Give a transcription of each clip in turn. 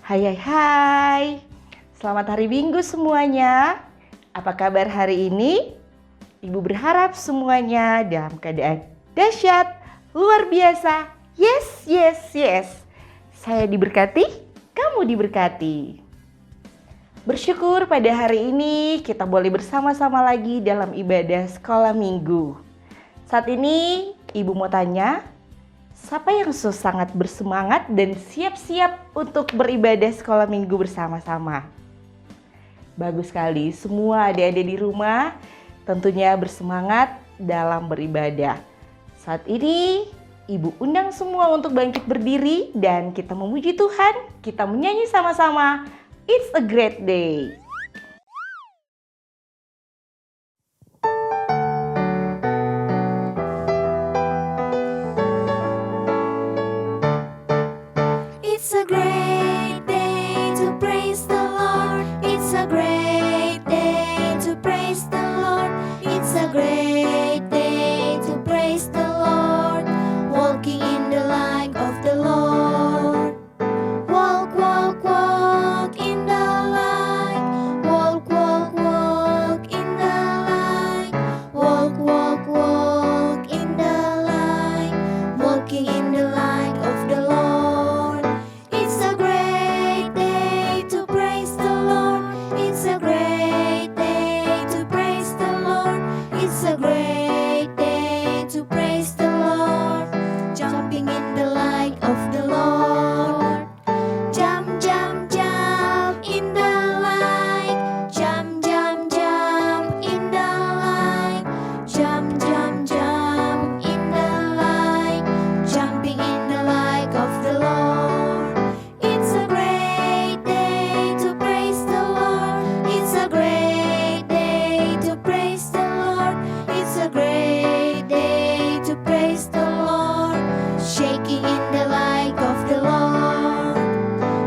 Hai hai hai, selamat hari Minggu semuanya. Apa kabar hari ini? Ibu berharap semuanya dalam keadaan dahsyat, luar biasa. Yes, yes, yes. Saya diberkati, kamu diberkati. Bersyukur pada hari ini kita boleh bersama-sama lagi dalam ibadah sekolah minggu. Saat ini Ibu mau tanya, siapa yang sangat bersemangat dan siap-siap untuk beribadah sekolah minggu bersama-sama? Bagus sekali, semua adik-adik di rumah tentunya bersemangat dalam beribadah. Saat ini Ibu undang semua untuk bangkit berdiri dan kita memuji Tuhan, kita menyanyi sama-sama. It's a great day. It's a great day to praise the Lord. It's a great day to praise the Lord. It's a great day to praise the Lord. Walking in the light of the Lord. Walk, walk, walk in the light. Walk, walk, walk in the light. Walk, walk, walk in the light. Walking in the light of the Lord. It's a great day to praise the Lord. It's a great day to praise the Lord. It's a great day to praise the Lord. Jumping in the light of the Lord. Jump, jump, jump in the light. Jump, jump, jump in the light. Jump, jump, jump in the light. Jumping in the light of the Lord. It's a great day to praise the Lord. It's a great day to praise the Lord. It's a great day to praise the Lord. Shaking in the light of the Lord.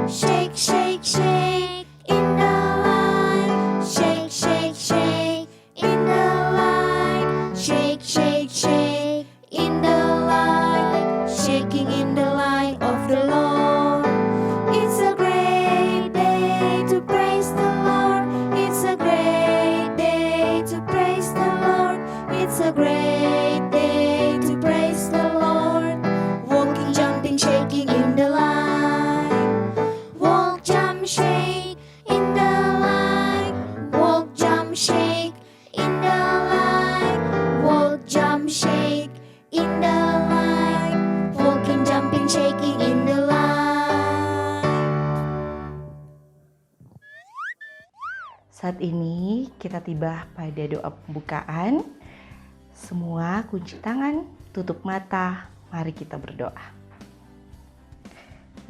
Shake, shake, shake in the light. Shake, shake, shake in the light. Shake, shake, shake in the light. Shaking in the light of the Lord. It's a great day to praise the Lord. It's a great day to praise the Lord. It's a great day to praise the Lord. Walking, jumping, shaking in the light. Walk, jump, shake in the light. Walk, jump, shake in the light. Walk, jump, shake in the light. Walking, jumping, shaking in the light. Saat ini kita tiba pada doa pembukaan. Semua kunci tangan, tutup mata, mari kita berdoa.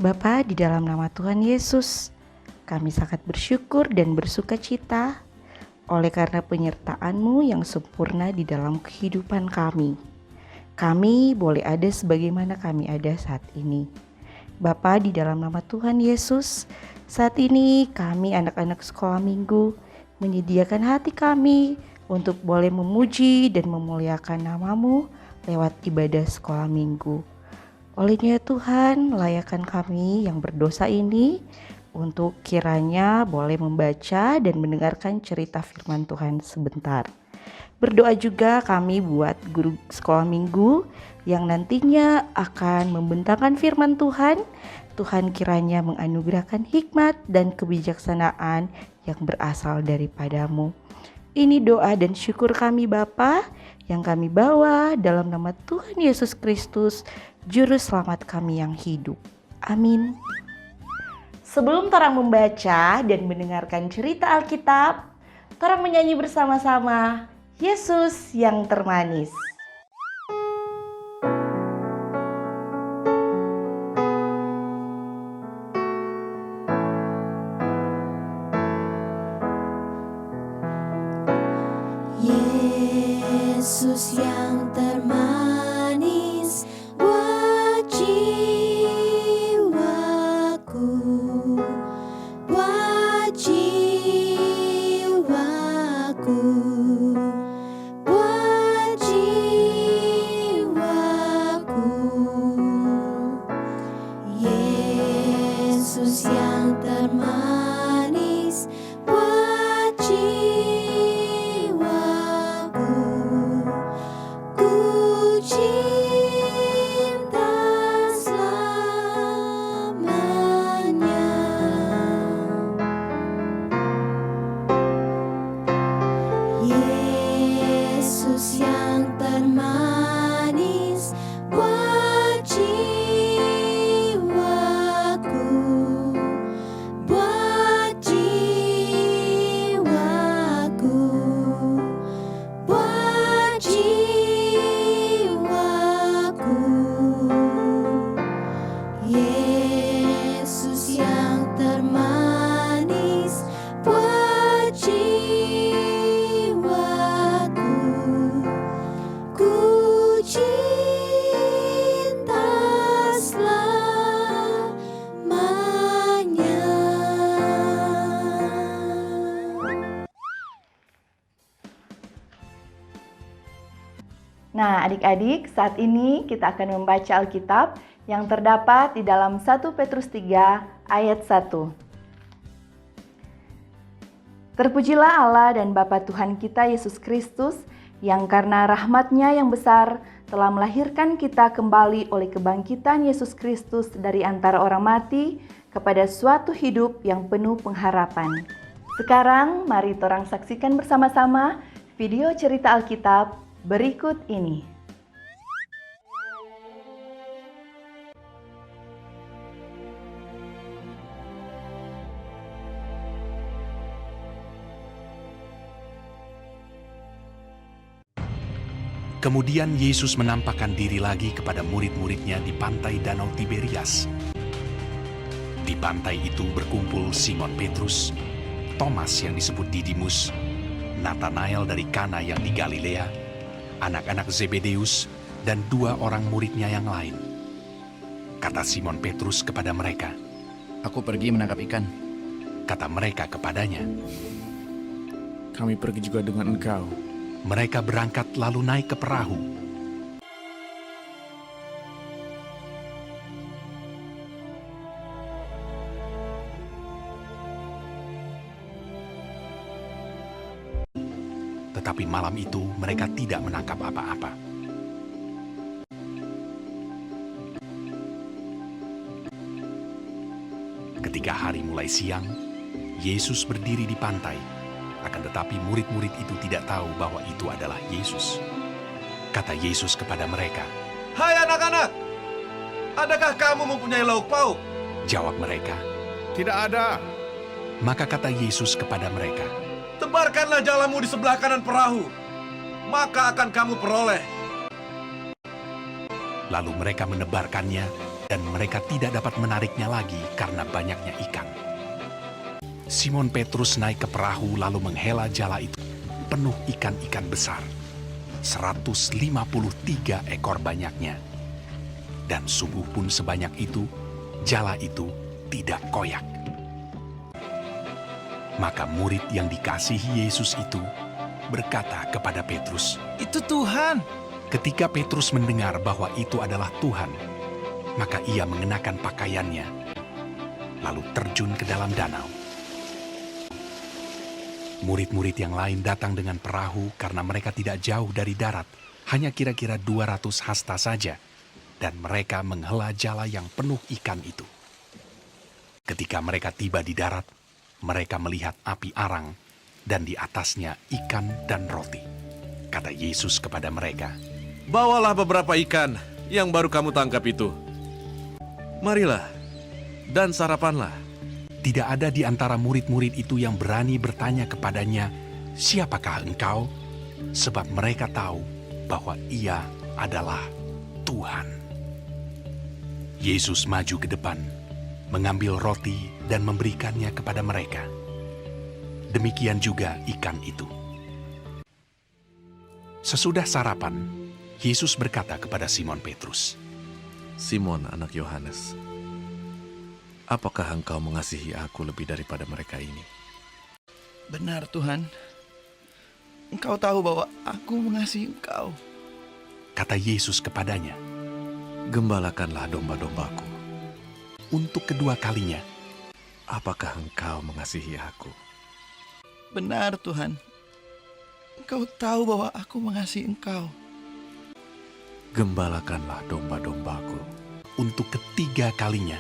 Bapa, di dalam nama Tuhan Yesus, kami sangat bersyukur dan bersuka cita oleh karena penyertaan-Mu yang sempurna di dalam kehidupan kami. Kami boleh ada sebagaimana kami ada saat ini. Bapa, di dalam nama Tuhan Yesus, saat ini kami anak-anak sekolah minggu menyediakan hati kami untuk boleh memuji dan memuliakan nama-Mu lewat ibadah sekolah minggu. Olehnya Tuhan, layakkan kami yang berdosa ini untuk kiranya boleh membaca dan mendengarkan cerita firman Tuhan sebentar. Berdoa juga kami buat guru sekolah minggu yang nantinya akan membentangkan firman Tuhan. Tuhan kiranya menganugerahkan hikmat dan kebijaksanaan yang berasal daripada-Mu. Ini doa dan syukur kami Bapa yang kami bawa dalam nama Tuhan Yesus Kristus, Juru Selamat kami yang hidup. Amin. Sebelum torang membaca dan mendengarkan cerita Alkitab, torang menyanyi bersama-sama Yesus yang termanis. Yesus yang termanis buat jiwaku, buat jiwaku, buat jiwaku. Yesus yang Yesus yang termanis buat jiwaku, buat jiwaku, buat jiwaku. Yesus yang termanis buat jiwaku, ku cinta selamanya. Nah, adik-adik, saat ini kita akan membaca Alkitab yang terdapat di dalam 1 Petrus 3 ayat 1. Terpujilah Allah dan Bapa Tuhan kita Yesus Kristus, yang karena rahmat-Nya yang besar telah melahirkan kita kembali oleh kebangkitan Yesus Kristus dari antara orang mati kepada suatu hidup yang penuh pengharapan. Sekarang mari torang saksikan bersama-sama video cerita Alkitab berikut ini. Kemudian Yesus menampakkan diri lagi kepada murid-muridnya di pantai Danau Tiberias. Di pantai itu berkumpul Simon Petrus, Thomas yang disebut Didimus, Natanael dari Kana yang di Galilea, anak-anak Zebedeus, dan 2 orang muridnya yang lain. Kata Simon Petrus kepada mereka, "Aku pergi menangkap ikan." kata mereka kepadanya. Kami pergi juga dengan engkau. Mereka berangkat lalu naik ke perahu. Tetapi malam itu mereka tidak menangkap apa-apa. Ketika hari mulai siang, Yesus berdiri di pantai. Akan tetapi murid-murid itu tidak tahu bahwa itu adalah Yesus. Kata Yesus kepada mereka, "Hai anak-anak, adakah kamu mempunyai lauk pauk?" Jawab mereka. Tidak ada. Maka kata Yesus kepada mereka, "Tebarkanlah jalamu di sebelah kanan perahu, maka akan kamu peroleh." Lalu mereka menebarkannya, dan mereka tidak dapat menariknya lagi karena banyaknya ikan. Simon Petrus naik ke perahu lalu menghela jala itu, penuh ikan-ikan besar, 153 ekor banyaknya. Dan sungguh pun sebanyak itu, jala itu tidak koyak. Maka murid yang dikasihi Yesus itu berkata kepada Petrus, Itu Tuhan. ketika Petrus mendengar bahwa itu adalah Tuhan, maka ia mengenakan pakaiannya, lalu terjun ke dalam danau. Murid-murid yang lain datang dengan perahu karena mereka tidak jauh dari darat, hanya kira-kira 200 hasta saja, dan mereka menghela jala yang penuh ikan itu. Ketika mereka tiba di darat, mereka melihat api arang, dan di atasnya ikan dan roti. Kata Yesus kepada mereka, "Bawalah beberapa ikan yang baru kamu tangkap itu. Marilah, dan sarapanlah." tidak ada di antara murid-murid itu yang berani bertanya kepadanya, "Siapakah engkau?" Sebab mereka tahu bahwa ia adalah Tuhan. Yesus maju ke depan, mengambil roti dan memberikannya kepada mereka. Demikian juga ikan itu. Sesudah sarapan, Yesus berkata kepada Simon Petrus, "Simon anak Yohanes, apakah engkau mengasihi aku lebih daripada mereka ini?" "Benar Tuhan, Engkau tahu bahwa aku mengasihi Engkau." kata Yesus kepadanya. "Gembalakanlah domba-dombaku." Untuk kedua kalinya, Apakah engkau mengasihi aku? "Benar Tuhan, Engkau tahu bahwa aku mengasihi Engkau." Gembalakanlah domba-dombaku. untuk ketiga kalinya,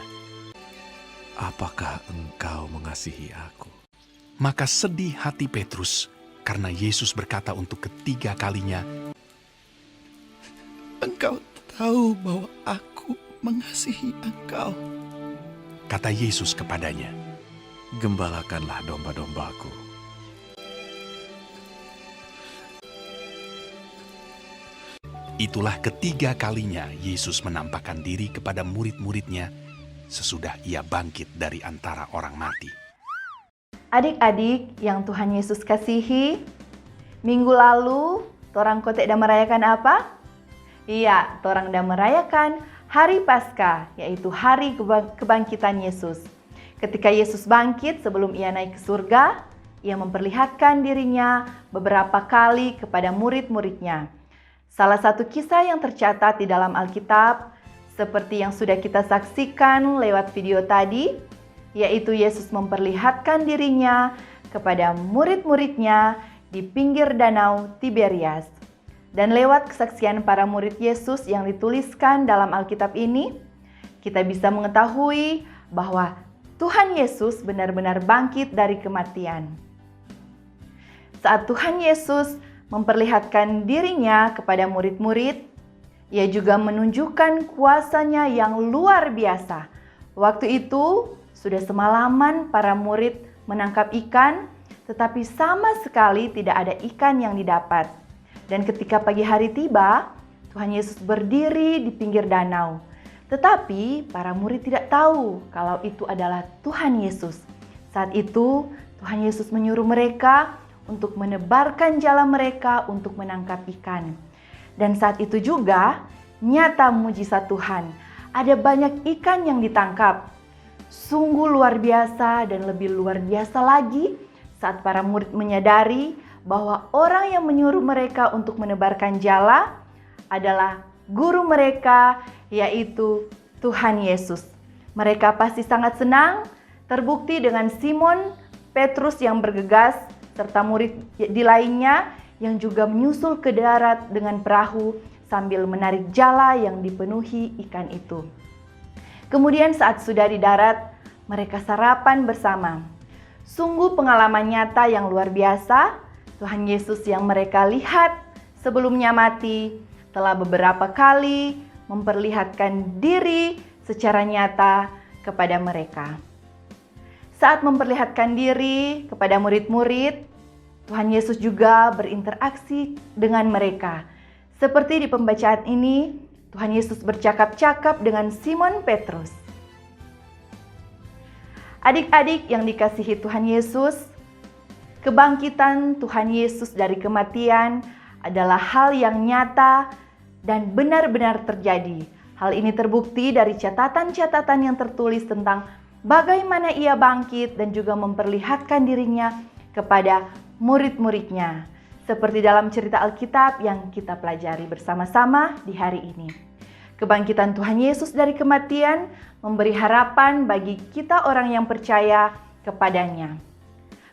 Apakah engkau mengasihi aku? maka sedih hati Petrus karena Yesus berkata untuk ketiga kalinya, Engkau tahu bahwa aku mengasihi engkau. kata Yesus kepadanya, Gembalakanlah domba-dombaku. itulah ketiga kalinya Yesus menampakkan diri kepada murid-muridnya sesudah ia bangkit dari antara orang mati. Adik-adik yang Tuhan Yesus kasihi, minggu lalu torang kotek dah merayakan apa? Iya, torang dah merayakan Hari Paskah, yaitu hari kebangkitan Yesus. Ketika Yesus bangkit sebelum ia naik ke surga, ia memperlihatkan dirinya beberapa kali kepada murid-muridnya. Salah satu kisah yang tercatat di dalam Alkitab, seperti yang sudah kita saksikan lewat video tadi, yaitu Yesus memperlihatkan dirinya kepada murid-muridnya di pinggir danau Tiberias. Dan lewat kesaksian para murid Yesus yang dituliskan dalam Alkitab ini, kita bisa mengetahui bahwa Tuhan Yesus benar-benar bangkit dari kematian. Saat Tuhan Yesus memperlihatkan dirinya kepada murid-murid, ia juga menunjukkan kuasanya yang luar biasa. Waktu itu sudah semalaman para murid menangkap ikan, tetapi sama sekali tidak ada ikan yang didapat. Dan ketika pagi hari tiba, Tuhan Yesus berdiri di pinggir danau. Tetapi para murid tidak tahu kalau itu adalah Tuhan Yesus. Saat itu Tuhan Yesus menyuruh mereka untuk menebarkan jala mereka untuk menangkap ikan. Dan saat itu juga nyata mujizat Tuhan. Ada banyak ikan yang ditangkap. Sungguh luar biasa dan lebih luar biasa lagi saat para murid menyadari bahwa orang yang menyuruh mereka untuk menebarkan jala adalah guru mereka, yaitu Tuhan Yesus. Mereka pasti sangat senang, terbukti dengan Simon Petrus yang bergegas, serta murid di lainnya yang juga menyusul ke darat dengan perahu sambil menarik jala yang dipenuhi ikan itu. Kemudian saat sudah di darat, mereka sarapan bersama. Sungguh pengalaman nyata yang luar biasa. Tuhan Yesus yang mereka lihat sebelumnya mati telah beberapa kali memperlihatkan diri secara nyata kepada mereka. Saat memperlihatkan diri kepada murid-murid, Tuhan Yesus juga berinteraksi dengan mereka. Seperti di pembacaan ini, Tuhan Yesus bercakap-cakap dengan Simon Petrus. Adik-adik yang dikasihi Tuhan Yesus, kebangkitan Tuhan Yesus dari kematian adalah hal yang nyata dan benar-benar terjadi. Hal ini terbukti dari catatan-catatan yang tertulis tentang bagaimana ia bangkit dan juga memperlihatkan dirinya kepada murid-muridnya. Seperti dalam cerita Alkitab yang kita pelajari bersama-sama di hari ini. Kebangkitan Tuhan Yesus dari kematian memberi harapan bagi kita orang yang percaya kepadanya.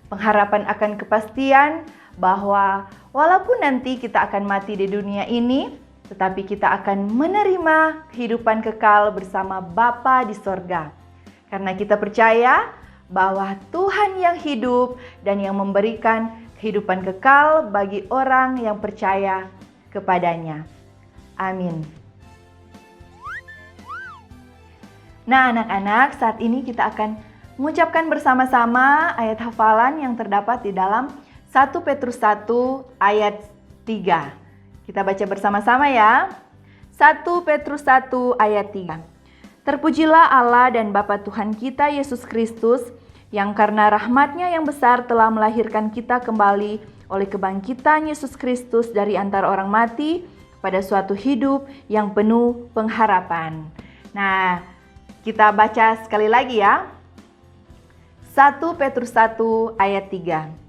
Pengharapan akan kepastian bahwa walaupun nanti kita akan mati di dunia ini, tetapi kita akan menerima kehidupan kekal bersama Bapa di sorga. Karena kita percaya bahwa Tuhan yang hidup dan yang memberikan kehidupan kekal bagi orang yang percaya kepadanya. Amin. Nah, anak-anak, saat ini kita akan mengucapkan bersama-sama ayat hafalan yang terdapat di dalam 1 Petrus 1 ayat 3. Kita baca bersama-sama ya. 1 Petrus 1 ayat 3. Terpujilah Allah dan Bapa Tuhan kita Yesus Kristus, yang karena rahmat-Nya yang besar telah melahirkan kita kembali oleh kebangkitan Yesus Kristus dari antara orang mati kepada suatu hidup yang penuh pengharapan. Nah, kita baca sekali lagi ya. 1 Petrus 1 ayat 3.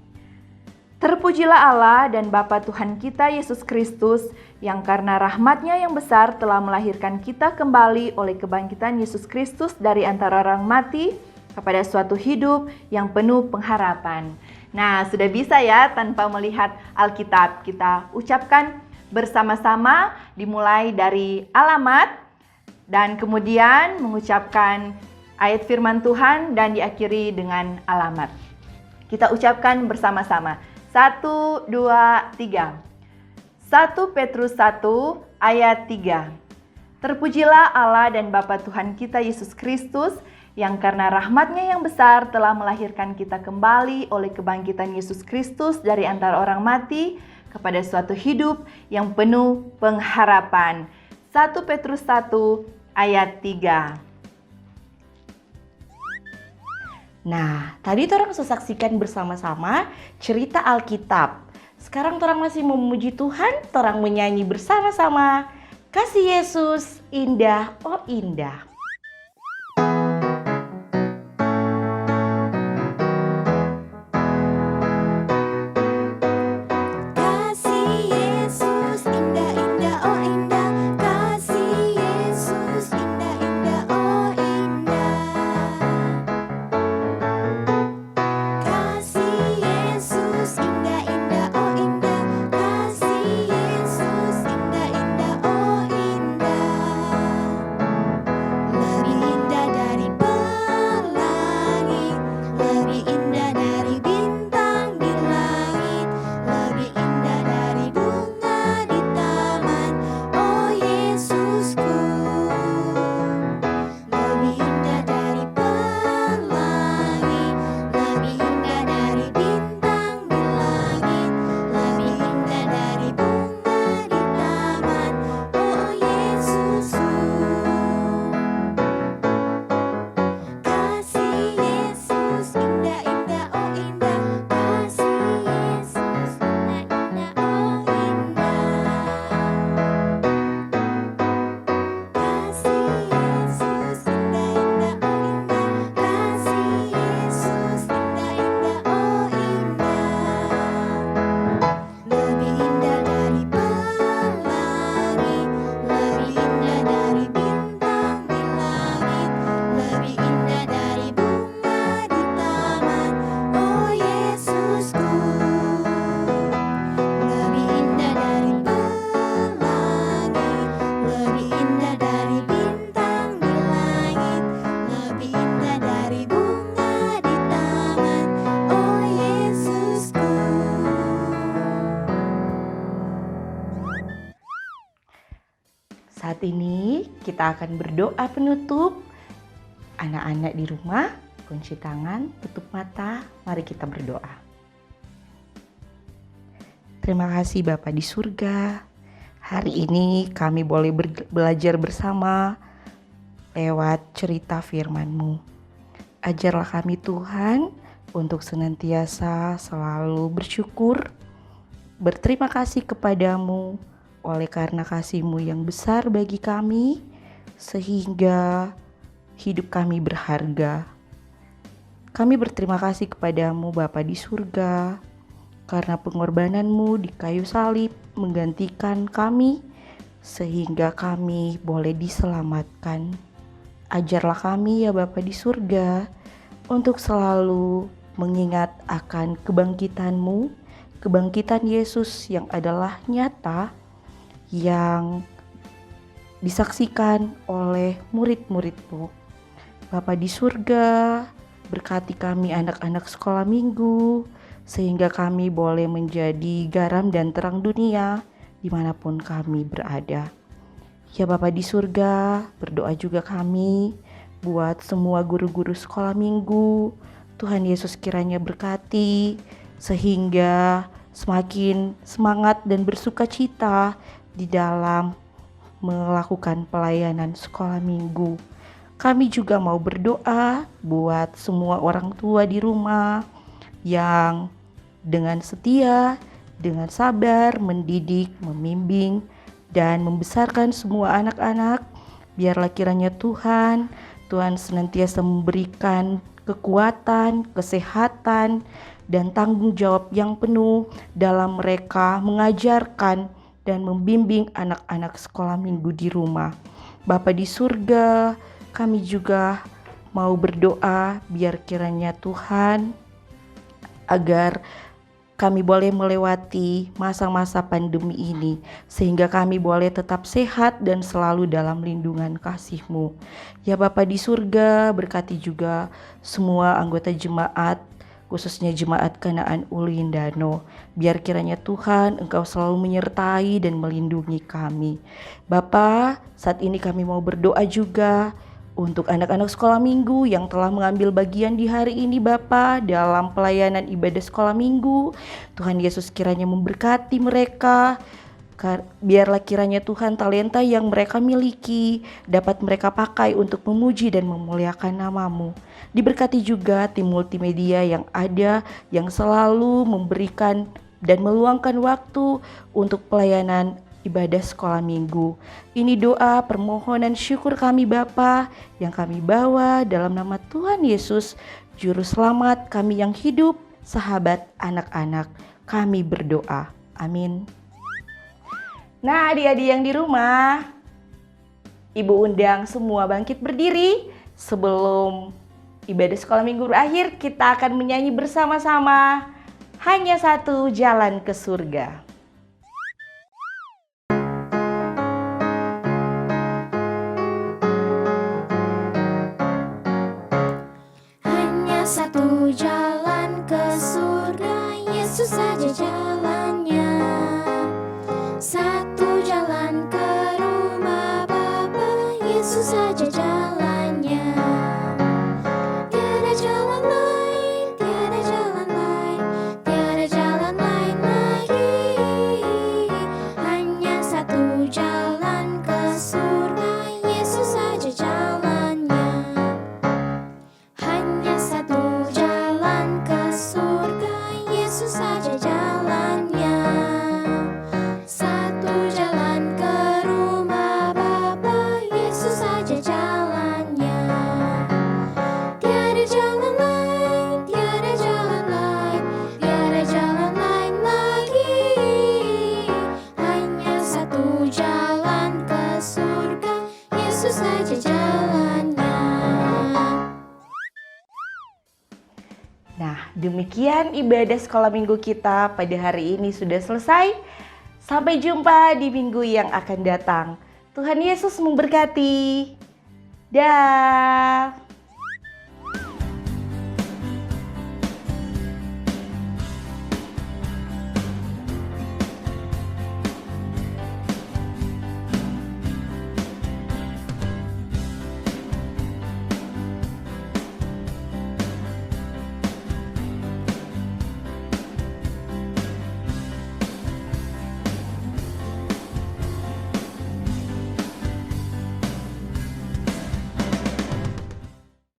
Terpujilah Allah dan Bapa Tuhan kita Yesus Kristus, yang karena rahmat-Nya yang besar telah melahirkan kita kembali oleh kebangkitan Yesus Kristus dari antara orang mati kepada suatu hidup yang penuh pengharapan. Nah, sudah bisa ya tanpa melihat Alkitab. Kita ucapkan bersama-sama dimulai dari alamat dan kemudian mengucapkan ayat firman Tuhan dan diakhiri dengan alamat. Kita ucapkan bersama-sama. 1, 2, 3. 1 Petrus 1 ayat 3. Terpujilah Allah dan Bapa Tuhan kita Yesus Kristus, yang karena rahmat-Nya yang besar telah melahirkan kita kembali oleh kebangkitan Yesus Kristus dari antara orang mati kepada suatu hidup yang penuh pengharapan. 1 Petrus 1 ayat 3. Nah, tadi orang saksikan bersama-sama cerita Alkitab. Sekarang orang masih memuji Tuhan, orang menyanyi bersama-sama. Kasih Yesus, indah, oh indah. Kasih Yesus indah indah oh indah, kasih Yesus indah indah oh indah. Kasih Yesus indah indah oh indah, kasih Yesus indah indah oh indah. Lebih indah dari pelangi, lebih indah dari bintang di langit, lebih indah dari bunga di taman, oh Yesusku. Lebih indah dari pelangi, lebih indah dari bintang di langit, lebih indah dari bunga di taman, oh Yesusku. Kasih Yesus indah indah oh indah, kasih Yesus indah indah oh indah. Kasih Yesus indah indah oh indah, kasih Yesus indah indah oh indah. Lebih indah dari pelangi, lebih indah dari bintang di langit, lebih indah dari bunga di taman, oh Yesusku. Lebih indah dari pelangi, lebih indah dari bintang di langit, lebih indah dari bunga di taman, oh Yesusku. Saat ini kita akan berdoa penutup. Anak-anak di rumah, kunci tangan, tutup mata, mari kita berdoa. Terima kasih Bapa di surga. Hari ini kami boleh belajar bersama lewat cerita firman-Mu. Ajarlah kami Tuhan untuk senantiasa selalu bersyukur, berterima kasih kepadamu oleh karena kasih-Mu yang besar bagi kami, sehingga hidup kami berharga. Kami berterima kasih kepadamu Bapa di surga, karena pengorbanan-Mu di kayu salib menggantikan kami, sehingga kami boleh diselamatkan. Ajarlah kami ya Bapa di surga, untuk selalu mengingat akan kebangkitan-Mu, kebangkitan Yesus yang adalah nyata, yang disaksikan oleh murid-murid-Mu. Bapa di surga, berkati kami anak-anak sekolah minggu, sehingga kami boleh menjadi garam dan terang dunia dimanapun kami berada. Ya Bapa di surga, berdoa juga kami buat semua guru-guru sekolah minggu. Tuhan Yesus kiranya berkati, sehingga semakin semangat dan bersukacita di dalam melakukan pelayanan sekolah minggu. Kami juga mau berdoa buat semua orang tua di rumah yang dengan setia, dengan sabar mendidik, membimbing, dan membesarkan semua anak-anak. Biarlah kiranya Tuhan senantiasa memberikan kekuatan, kesehatan, dan tanggung jawab yang penuh dalam mereka mengajarkan dan membimbing anak-anak sekolah minggu di rumah. Bapa di surga, kami juga mau berdoa biar kiranya Tuhan agar kami boleh melewati masa-masa pandemi ini, sehingga kami boleh tetap sehat dan selalu dalam lindungan kasih-Mu. Ya Bapa di surga, berkati juga semua anggota jemaat khususnya jemaat Kanaan Ulin Dano. Biar kiranya Tuhan Engkau selalu menyertai dan melindungi kami. Bapa, saat ini kami mau berdoa juga untuk anak-anak sekolah minggu yang telah mengambil bagian di hari ini Bapa dalam pelayanan ibadah sekolah minggu. Tuhan Yesus kiranya memberkati mereka. Biarlah kiranya Tuhan talenta yang mereka miliki dapat mereka pakai untuk memuji dan memuliakan nama-Mu. Diberkati juga tim multimedia yang ada yang selalu memberikan dan meluangkan waktu untuk pelayanan ibadah sekolah minggu. Ini doa permohonan syukur kami Bapa yang kami bawa dalam nama Tuhan Yesus, Juru Selamat kami yang hidup, sahabat anak-anak. Kami berdoa. Amin. Nah, adik-adik yang di rumah, Ibu undang semua bangkit berdiri. Sebelum ibadah sekolah minggu berakhir, kita akan menyanyi bersama-sama Hanya Satu Jalan ke Surga. Hanya satu jalan ke surga, Yesus saja jalannya. Satu jalan ke rumah Bapa, Yesus saja jalannya. Tiada jalan lain, tiada jalan lain, tiada jalan lain lagi. Hanya satu jalan ke surga, Yesus saja jalannya. Hanya satu jalan ke surga, Yesus saja jalannya. Satu jalan ke rumah Bapa, Yesus saja jalannya. Tiada jalan lain, tiada jalan lain, tiada jalan lain lagi. Hanya satu jalan ke surga, Yesus saja jalannya. Nah, demikian ibadah sekolah minggu kita pada hari ini sudah selesai. Sampai jumpa di minggu yang akan datang. Tuhan Yesus memberkati. Dah.